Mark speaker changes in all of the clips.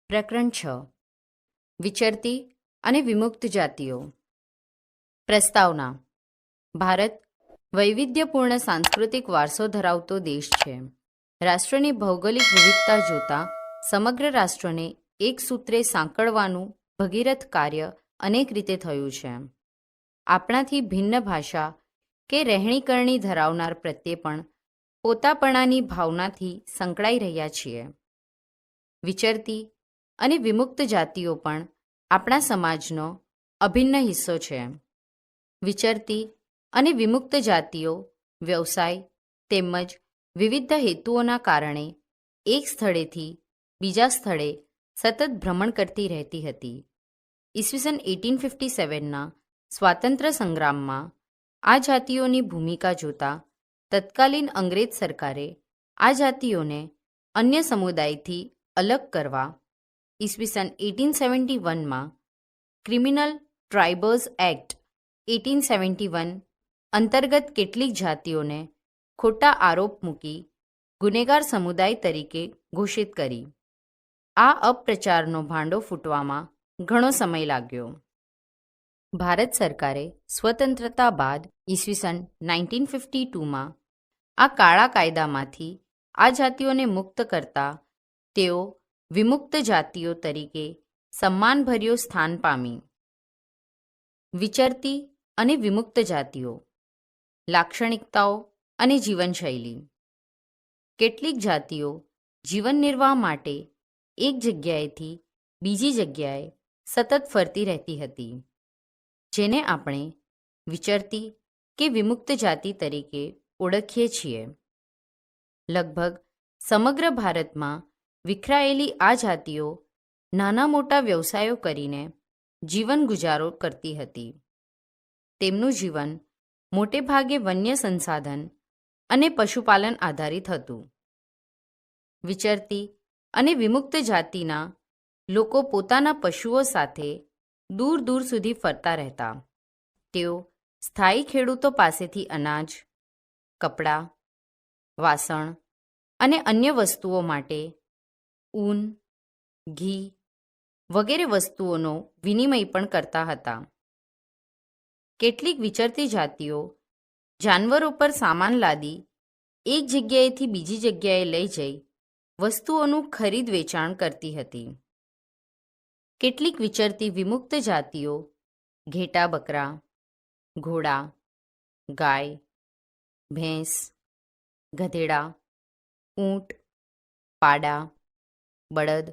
Speaker 1: પ્રકરણ 6. વિચરતી અને વિમુક્ત જાતિઓ. પ્રસ્તાવના. ભારત વૈવિધ્યપૂર્ણ સાંસ્કૃતિક વારસો ધરાવતો દેશ છે. રાષ્ટ્રની ભૌગોલિક વિવિધતા જોતા સમગ્ર રાષ્ટ્રને એક સૂત્રે સાંકળવાનું ભગીરથ કાર્ય અનેક રીતે થયું છે. આપણાથી ભિન્ન ભાષા કે રહેણીકરણી ધરાવનાર પ્રત્યે પણ પોતાપણાની ભાવનાથી સંકળાઈ રહ્યા છીએ. વિચરતી અને વિમુક્ત જાતિઓ પણ આપણા સમાજનો અભિન્ન હિસ્સો છે. વિચરતી અને વિમુક્ત જાતિઓ વ્યવસાય તેમજ વિવિધ હેતુઓના કારણે એક સ્થળેથી બીજા સ્થળે સતત ભ્રમણ કરતી રહેતી હતી. ઈસવીસન 1857ના સ્વાતંત્ર્ય સંગ્રામમાં આ જાતિઓની ભૂમિકા જોતા તત્કાલીન અંગ્રેજ સરકારે આ જાતિઓને અન્ય સમુદાયથી અલગ કરવા ઈસવીસન 1871માં ક્રિમિનલ ટ્રાઇબલ્સ એક્ટ 1871 અંતર્ગત કેટલીક જાતિઓને ખોટા આરોપ મૂકી ગુનેગાર સમુદાય તરીકે ઘોષિત કરી. આ અપપ્રચારનો ભાંડો ફૂટવામાં ઘણો સમય લાગ્યો. ભારત સરકારે સ્વતંત્રતા બાદ ઈસવીસન 1952માં આ કાળા કાયદામાંથી આ જાતિઓને મુક્ત કરતા તેઓ વિમુક્ત જાતિઓ તરીકે સન્માનભર્યું સ્થાન પામી. વિચરતી અને વિમુક્ત જાતિઓ. લાક્ષણિકતાઓ અને જીવનશૈલી. કેટલીક જાતિઓ જીવન નિર્વાહ માટે એક જગ્યાએથી બીજી જગ્યાએ સતત ફરતી રહેતી હતી, જેને આપણે વિચરતી કે વિમુક્ત જાતિ તરીકે ઓળખીએ છીએ. લગભગ સમગ્ર ભારતમાં વિખરાયેલી આ જાતિઓ નાના મોટા વ્યવસાયો કરીને જીવન ગુજારો કરતી હતી. તેમનું જીવન મોટે ભાગે વન્ય સંસાધન અને પશુપાલન આધારિત હતું. વિચરતી અને વિમુક્ત જાતિના લોકો પોતાના પશુઓ સાથે દૂર દૂર સુધી ફરતા રહેતા. તેઓ સ્થાયી ખેડૂતો પાસેથી અનાજ, કપડાં, વાસણ અને અન્ય વસ્તુઓ માટે ઊન, ઘી વગેરે વસ્તુઓનો વિનિમય પણ કરતા હતા. કેટલીક વિચરતી જાતિઓ જાનવરો પર સામાન લાદી એક જગ્યાએથી બીજી જગ્યાએ લઈ જઈ વસ્તુઓનું ખરીદ વેચાણ કરતી હતી. કેટલીક વિચરતી વિમુક્ત જાતિઓ ઘેટા બકરા, ઘોડા, ગાય, ભેંસ, ગધેડા, ઊંટ, પાડા, બળદ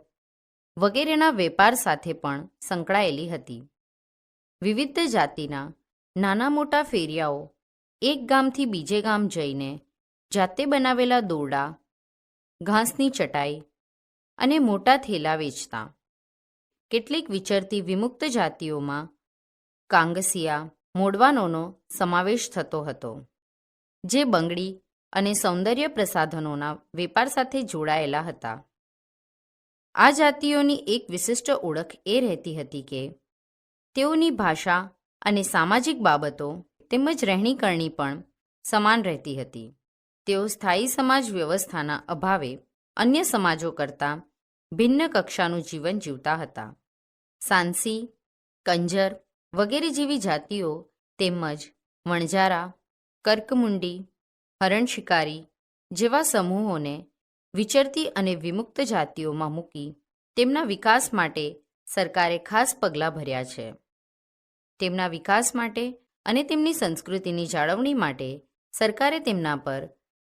Speaker 1: વગેરેના વેપાર સાથે પણ સંકળાયેલી હતી. વિવિધ જાતિના નાના મોટા ફેરિયાઓ એક ગામથી બીજે ગામ જઈને જાતે બનાવેલા દોરડા, ઘાસની ચટાઈ અને મોટા થેલા વેચતા. કેટલીક વિચરતી વિમુક્ત જાતિઓમાં કાંગસિયા મોડવાનોનો સમાવેશ થતો હતો, જે બંગડી અને સૌંદર્ય પ્રસાધનોના વેપાર સાથે જોડાયેલા હતા. આ જાતિઓની એક વિશિષ્ટ ઓળખ એ રહેતી હતી કે તેઓની ભાષા અને સામાજિક બાબતો તેમજ રહેણીકરણી પણ સમાન રહેતી હતી. તેઓ સ્થાયી સમાજ વ્યવસ્થાના અભાવે અન્ય સમાજો કરતાં ભિન્ન કક્ષાનું જીવન જીવતા હતા. સાંસી, કંજર વગેરે જેવી જાતિઓ તેમજ વણજારા, કર્કમુંડી, હરણ શિકારી જેવા સમૂહોને વિચરતી અને વિમુક્ત જાતિઓમાં મૂકી તેમના વિકાસ માટે સરકારે ખાસ પગલાં ભર્યા છે. તેમના વિકાસ માટે અને તેમની સંસ્કૃતિની જાળવણી માટે સરકારે તેમના પર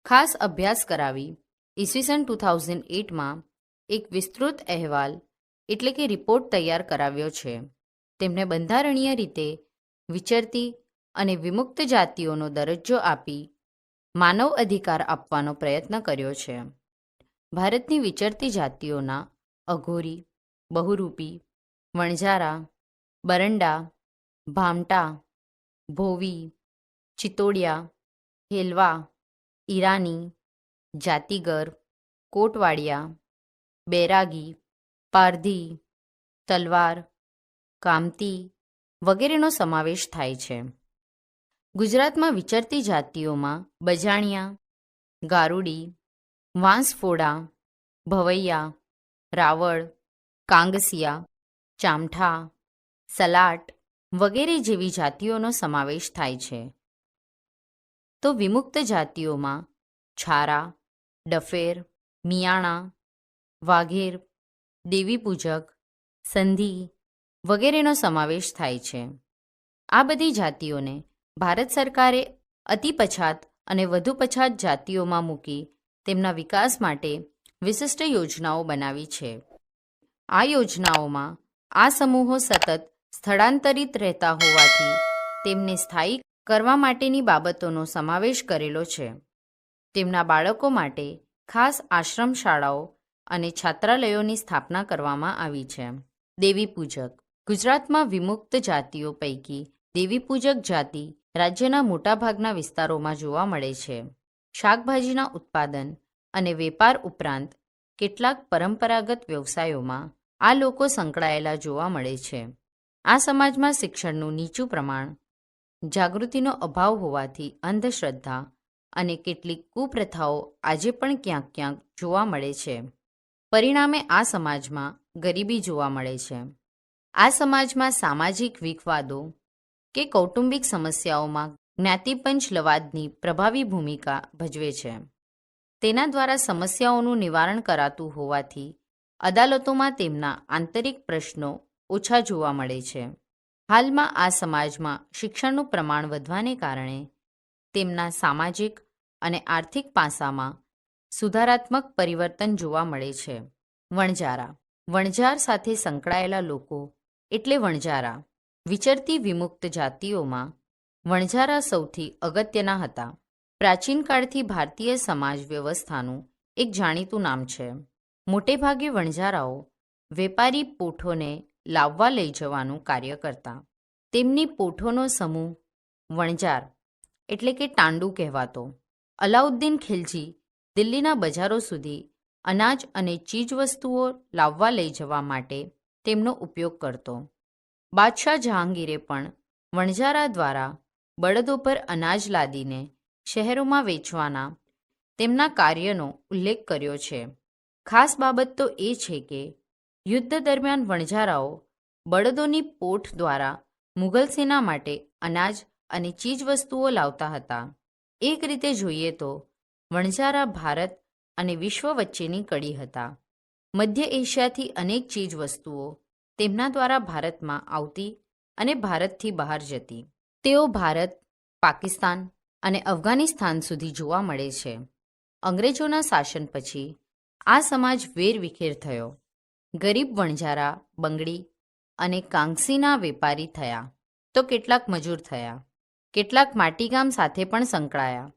Speaker 1: ખાસ અભ્યાસ કરાવી ઈસવીસન 2008માં એક વિસ્તૃત અહેવાલ એટલે કે રિપોર્ટ તૈયાર કરાવ્યો છે. તેમને બંધારણીય રીતે વિચરતી અને વિમુક્ત જાતિઓનો દરજ્જો આપી માનવ અધિકાર આપવાનો પ્રયત્ન કર્યો છે. ભારતની વિચરતી જાતિઓના અઘોરી, બહુરૂપી, વણજારા, બરંડા, ભામટા, ભોવી, ચિત્તોડિયા, હેલવા, ઈરાની, જાતિગર, કોટવાડિયા, બૈરાગી, પારધી, તલવાર, કામતી વગેરેનો સમાવેશ થાય છે. ગુજરાતમાં વિચરતી જાતિઓમાં બજાણિયા, ગારુડી, વાંસફોડા, ભવૈયા, રાવળ, કાંગસિયા, ચામઠા, સલાટ વગેરે જેવી જાતિઓનો સમાવેશ થાય છે. તો વિમુક્ત જાતિઓમાં છારા, ડફેર, મિયાણા, વાઘેર, દેવીપૂજક, સંધી વગેરેનો સમાવેશ થાય છે. આ બધી જાતિઓને ભારત સરકારે અતિ પછાત અને વધુ પછાત જાતિઓમાં મૂકી તેમના વિકાસ માટે વિશિષ્ટ યોજનાઓ બનાવી છે. આ યોજનાઓમાં આ સમૂહો સતત સ્થળાંતરિત રહેતા હોવાથી તેમને સ્થાયી કરવા માટેની બાબતોનો સમાવેશ કરેલો છે. તેમના બાળકો માટે ખાસ આશ્રમ શાળાઓ અને છાત્રાલયોની સ્થાપના કરવામાં આવી છે. દેવીપૂજક. ગુજરાતમાં વિમુક્ત જાતિઓ પૈકી દેવીપૂજક જાતિ રાજ્યના મોટાભાગના વિસ્તારોમાં જોવા મળે છે. શાકભાજીના ઉત્પાદન અને વેપાર ઉપરાંત કેટલાક પરંપરાગત વ્યવસાયોમાં આ લોકો સંકળાયેલા જોવા મળે છે. આ સમાજમાં શિક્ષણનું નીચું પ્રમાણ, જાગૃતિનો અભાવ હોવાથી અંધશ્રદ્ધા અને કેટલીક કુપ્રથાઓ આજે પણ ક્યાંક ક્યાંક જોવા મળે છે. પરિણામે આ સમાજમાં ગરીબી જોવા મળે છે. આ સમાજમાં સામાજિક વિખવાદો કે કૌટુંબિક સમસ્યાઓમાં જ્ઞાતિપંચ લવાદની પ્રભાવી ભૂમિકા ભજવે છે. તેના દ્વારા સમસ્યાઓનું નિવારણ કરાતું હોવાથી અદાલતોમાં તેમના આંતરિક પ્રશ્નો ઓછા જોવા મળે છે. હાલમાં આ સમાજમાં શિક્ષણનું પ્રમાણ વધવાને કારણે તેમના સામાજિક અને આર્થિક પાસામાં સુધારાત્મક પરિવર્તન જોવા મળે છે. વણજારા. વણજાર સાથે સંકળાયેલા લોકો એટલે વણજારા. વિચરતી વિમુક્ત જાતિઓમાં વણજારા સૌથી અગત્યના હતા. પ્રાચીન કાળથી ભારતીય સમાજ વ્યવસ્થાનું એક જાણીતું નામ છે. મોટેભાગે વણજારાઓ વેપારી પોઠોને લાવવા લઈ જવાનું કાર્ય કરતા. તેમની પોઠોનો સમૂહ વણજાર એટલે કે ટાંડુ કહેવાતો. અલાઉદ્દીન ખિલજી દિલ્હીના બજારો સુધી અનાજ અને ચીજવસ્તુઓ લાવવા લઈ જવા માટે તેમનો ઉપયોગ કરતો. બાદશાહ જહાંગીરે પણ વણજારા દ્વારા બળદો પર અનાજ લાદીને શહેરોમાં વેચવાના તેમના કાર્યનો ઉલ્લેખ કર્યો છે. ખાસ બાબત તો એ છે કે યુદ્ધ દરમિયાન વણજારાઓ બળદોની પોઠ દ્વારા મુઘલ સેના માટે અનાજ અને ચીજવસ્તુઓ લાવતા હતા. એક રીતે જોઈએ તો વણજારા ભારત અને વિશ્વ વચ્ચેની કડી હતા. મધ્ય એશિયાથી અનેક ચીજવસ્તુઓ તેમના દ્વારા ભારતમાં આવતી અને ભારતથી બહાર જતી. તેઓ ભારત, પાકિસ્તાન અને અફઘાનિસ્તાન સુધી જોવા મળે છે. અંગ્રેજોના શાસન પછી આ સમાજ વેરવિખેર થયો. ગરીબ વણજારા બંગડી અને કાંગસીના વેપારી થયા તો કેટલાક મજૂર થયા. કેટલાક માટીકામ સાથે પણ સંકળાયા.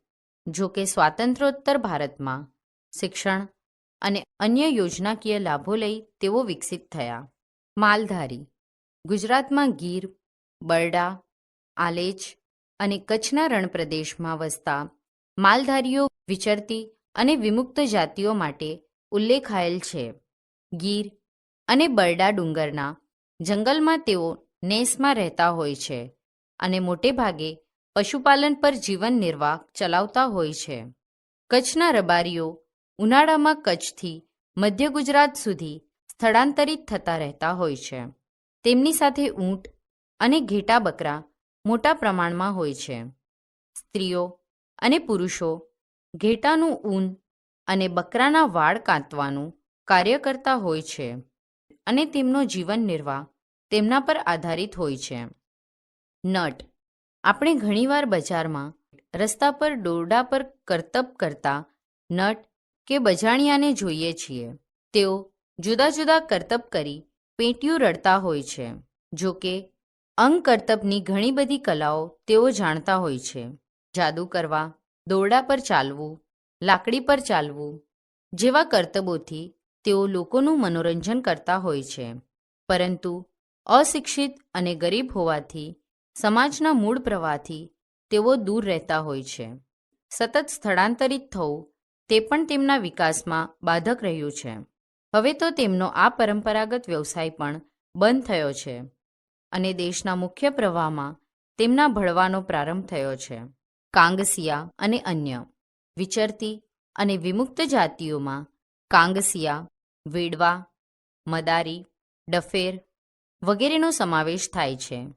Speaker 1: જો કે સ્વાતંત્ર્યોત્તર ભારતમાં શિક્ષણ અને અન્ય યોજનાકીય લાભો લઈ તેઓ વિકસિત થયા. માલધારી. ગુજરાતમાં ગીર, બરડા, આલેચ અને કચ્છના રણપ્રદેશમાં વસતા માલધારીઓ વિચરતી અને વિમુક્ત જાતિઓ માટે ઉલ્લેખાયેલ છે. ગીર અને બરડા ડુંગરના જંગલમાં તેઓ નેસમાં રહેતા હોય છે અને મોટેભાગે પશુપાલન પર જીવન નિર્વાહ ચલાવતા હોય છે. કચ્છના રબારીઓ ઉનાળામાં કચ્છથી મધ્ય ગુજરાત સુધી સ્થળાંતરિત થતા રહેતા હોય છે. તેમની સાથે ઊંટ અને ઘેટા બકરા મોટા પ્રમાણમાં હોય છે. સ્ત્રીઓ અને પુરુષો ઘેટાનું ઊન અને બકરાના વાળ કાંતવાનું કાર્ય કરતા હોય છે અને તેમનો જીવન નિર્વાહ તેમના પર આધારિત હોય છે. નટ. આપણે ઘણીવાર બજારમાં રસ્તા પર દોરડા પર કરતબ કરતા નટ કે બજાણિયાને જોઈએ છીએ. તેઓ જુદા જુદા કરતબ કરી પેટીયું રડતા હોય છે. જો કે અંગ કરતબની ઘણી બધી કલાઓ તેઓ જાણતા હોય છે. જાદુ કરવા, દોરડા પર ચાલવું, લાકડી પર ચાલવું જેવા કરતબોથી તેઓ લોકોનું મનોરંજન કરતા હોય છે. પરંતુ અશિક્ષિત અને ગરીબ હોવાથી સમાજના મૂળ પ્રવાહથી તેઓ દૂર રહેતા હોય છે. સતત સ્થળાંતરિત થવું તે પણ તેમના વિકાસમાં બાધક રહ્યું છે. હવે તો તેમનો આ પરંપરાગત વ્યવસાય પણ બંધ થયો છે અને દેશના મુખ્ય પ્રવાહમાં તેમના ભળવાનો પ્રારંભ થયો છે. કાંગસિયા અને અન્ય. વિચરતી અને વિમુક્ત જાતિઓમાં કાંગસિયા, વેડવા, મદારી, ડફેર વગેરેનો સમાવેશ થાય છે.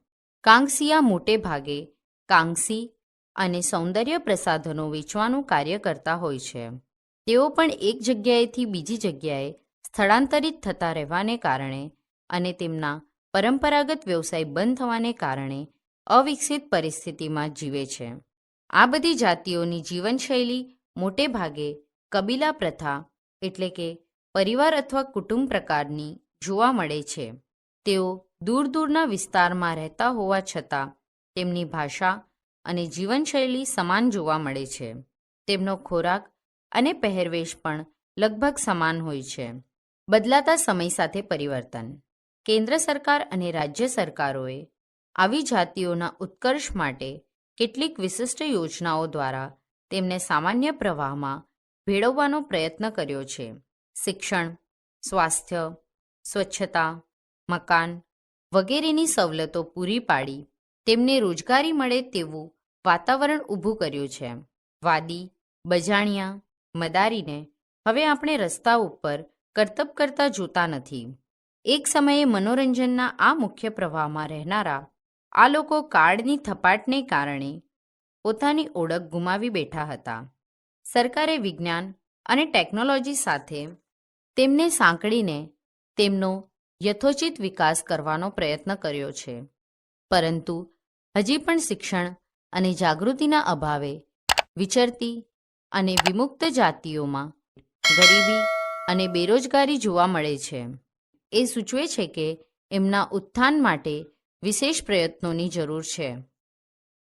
Speaker 1: કાંગસિયા મોટે ભાગે કાંગસી અને સૌંદર્ય પ્રસાધનો વેચવાનું કાર્ય કરતા હોય છે. તેઓ પણ એક જગ્યાએથી બીજી જગ્યાએ સ્થળાંતરિત થતા રહેવાને કારણે અને તેમના પરંપરાગત વ્યવસાય બંધ થવાને કારણે અવિકસિત પરિસ્થિતિમાં જીવે છે. આ બધી જાતિઓની જીવનશૈલી મોટે ભાગે કબીલા પ્રથા એટલે કે પરિવાર અથવા કુટુંબ પ્રકારની જોવા મળે છે. તેઓ દૂર દૂરના વિસ્તારમાં રહેતા હોવા છતાં તેમની ભાષા અને જીવનશૈલી સમાન જોવા મળે છે. તેમનો ખોરાક અને પહેરવેશ પણ લગભગ સમાન હોય છે. બદલાતા સમય સાથે પરિવર્તન. કેન્દ્ર સરકાર અને રાજ્ય સરકારોએ આવી જાતિઓના ઉત્કર્ષ માટે કેટલીક વિશિષ્ટ યોજનાઓ દ્વારા તેમને સામાન્ય પ્રવાહમાં ભેળવવાનો પ્રયત્ન કર્યો છે. શિક્ષણ, સ્વાસ્થ્ય, સ્વચ્છતા, મકાન વગેરેની સવલતો પૂરી પાડી તેમને રોજગારી મળે તેવું વાતાવરણ ઊભું કર્યું છે. વાદી, બજાણિયા, મદારીને હવે આપણે રસ્તા ઉપર કરતબ કરતા જોતા નથી. એક સમયે મનોરંજનના આ મુખ્ય પ્રવાહમાં રહેનારા આ લોકો કાળની થપાટને કારણે પોતાની ઓળખ ગુમાવી બેઠા હતા. સરકારે વિજ્ઞાન અને ટેકનોલોજી સાથે તેમને સાંકળીને તેમનો યથોચિત વિકાસ કરવાનો પ્રયત્ન કર્યો છે. પરંતુ હજી પણ શિક્ષણ અને જાગૃતિના અભાવે વિચરતી અને વિમુક્ત જાતિઓમાં ગરીબી અને બેરોજગારી જોવા મળે છે. એ સૂચવે છે કે એમના ઉત્થાન માટે વિશેષ પ્રયત્નોની જરૂર છે.